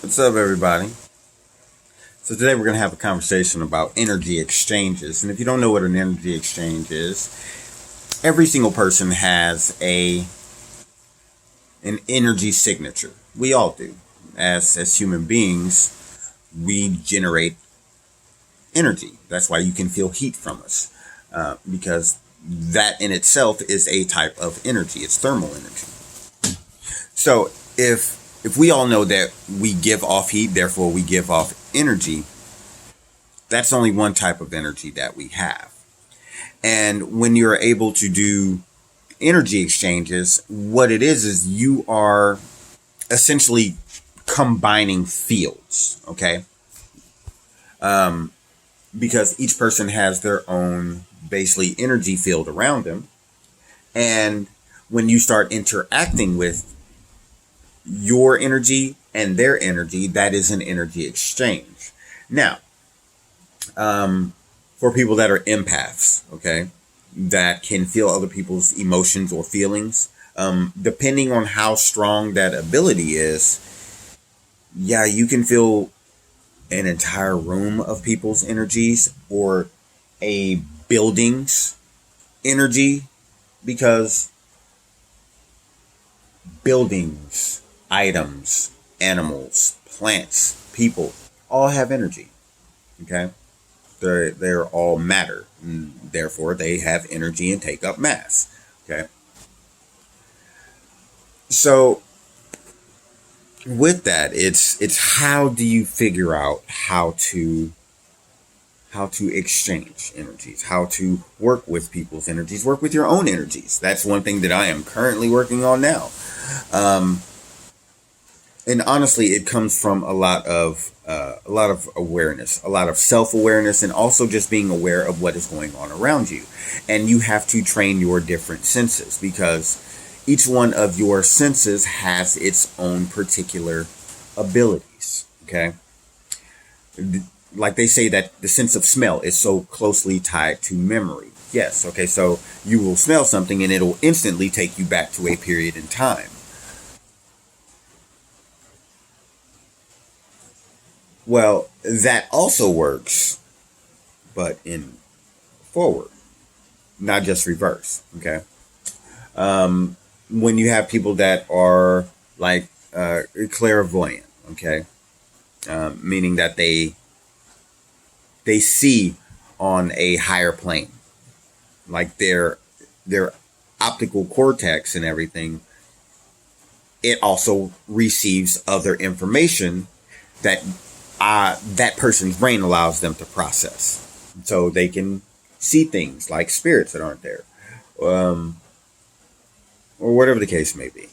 What's up, everybody? So, today we're going to have a conversation about energy exchanges. And if you don't know what an energy exchange is, every single person has an energy signature. We all do. As human beings, we generate energy. That's why you can feel heat from us, because that in itself is a type of energy. It's thermal energy. So, if we all know that we give off heat, therefore we give off energy, that's only one type of energy that we have. And when you're able to do energy exchanges, what it is you are essentially combining fields, okay? Because each person has their own basically energy field around them. And when you start interacting with your energy and their energy, that is an energy exchange. Now, for people that are empaths, okay, that can feel other people's emotions or feelings, depending on how strong that ability is, yeah, you can feel an entire room of people's energies or a building's energy, because buildings, items, animals, plants, people all have energy. Okay. They're all matter, and therefore they have energy and take up mass. Okay. So with that, it's how do you figure out how to exchange energies, how to work with people's energies, work with your own energies. That's one thing that I am currently working on now. Um, and honestly, it comes from a lot of awareness, a lot of self awareness, and also just being aware of what is going on around you. And you have to train your different senses, because each one of your senses has its own particular abilities. Okay, like they say that the sense of smell is so closely tied to memory. Yes. Okay, so you will smell something and it'll instantly take you back to a period in time. Well, that also works, but in forward, not just reverse. Okay. When you have people that are like clairvoyant, okay, meaning that they see on a higher plane, like their optical cortex and everything. It also receives other information that that person's brain allows them to process, so they can see things like spirits that aren't there, um, or whatever the case may be.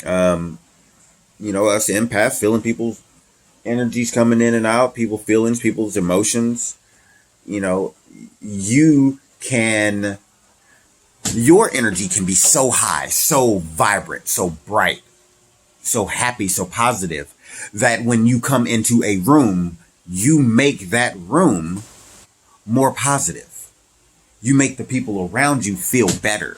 Um, us empaths feeling people's energies coming in and out, people feelings, people's emotions. You know, you can your energy can be so high, so vibrant, so bright, so happy, so positive, that when you come into a room, you make that room more positive. You make the people around you feel better.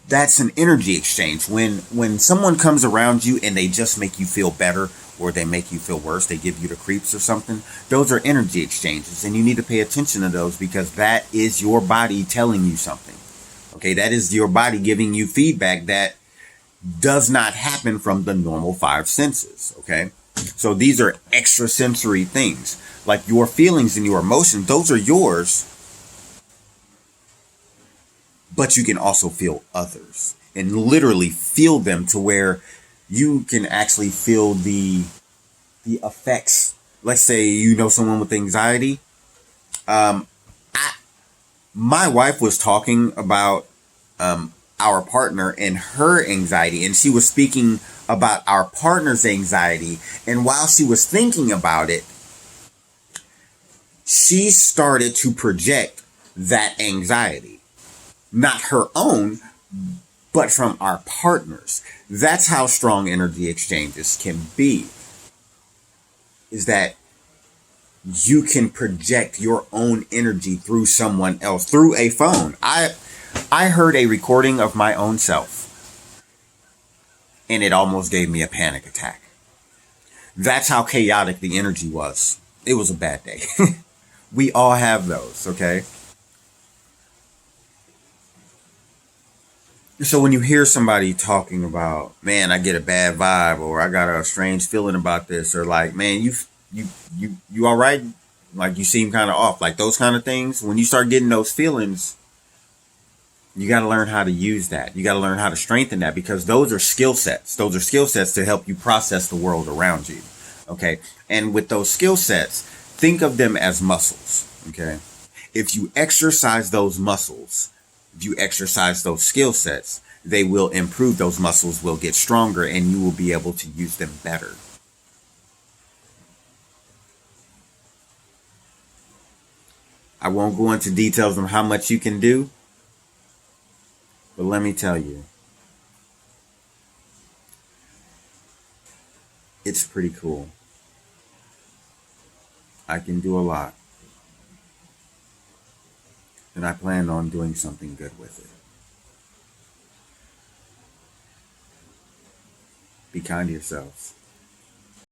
That's an energy exchange. When someone comes around you and they just make you feel better, or they make you feel worse, they give you the creeps or something, those are energy exchanges, and you need to pay attention to those, because that is your body telling you something. Okay, that is your body giving you feedback that does not happen from the normal five senses. Okay, so these are extrasensory things, like your feelings and your emotions. Those are yours, but you can also feel others and literally feel them, to where you can actually feel the effects. Let's say you know someone with anxiety. Um, I, my wife was talking about our partner and her anxiety, and she was speaking about our partner's anxiety. And while she was thinking about it, she started to project that anxiety, not her own, but from our partners. That's how strong energy exchanges can be. Is that you can project your own energy through someone else through a phone. I heard a recording of my own self, and it almost gave me a panic attack. That's how chaotic the energy was. It was a bad day. We all have those, okay? So when you hear somebody talking about, man, I get a bad vibe, or I got a strange feeling about this, or like, man, you all right? Like you seem kind of off, like those kind of things. When you start getting those feelings, you got to learn how to use that. You got to learn how to strengthen that, because those are skill sets. Those are skill sets to help you process the world around you. Okay. And with those skill sets, think of them as muscles. Okay. If you exercise those muscles, if you exercise those skill sets, they will improve. Those muscles will get stronger and you will be able to use them better. I won't go into details on how much you can do, but let me tell you, it's pretty cool. I can do a lot, and I plan on doing something good with it. Be kind to yourselves.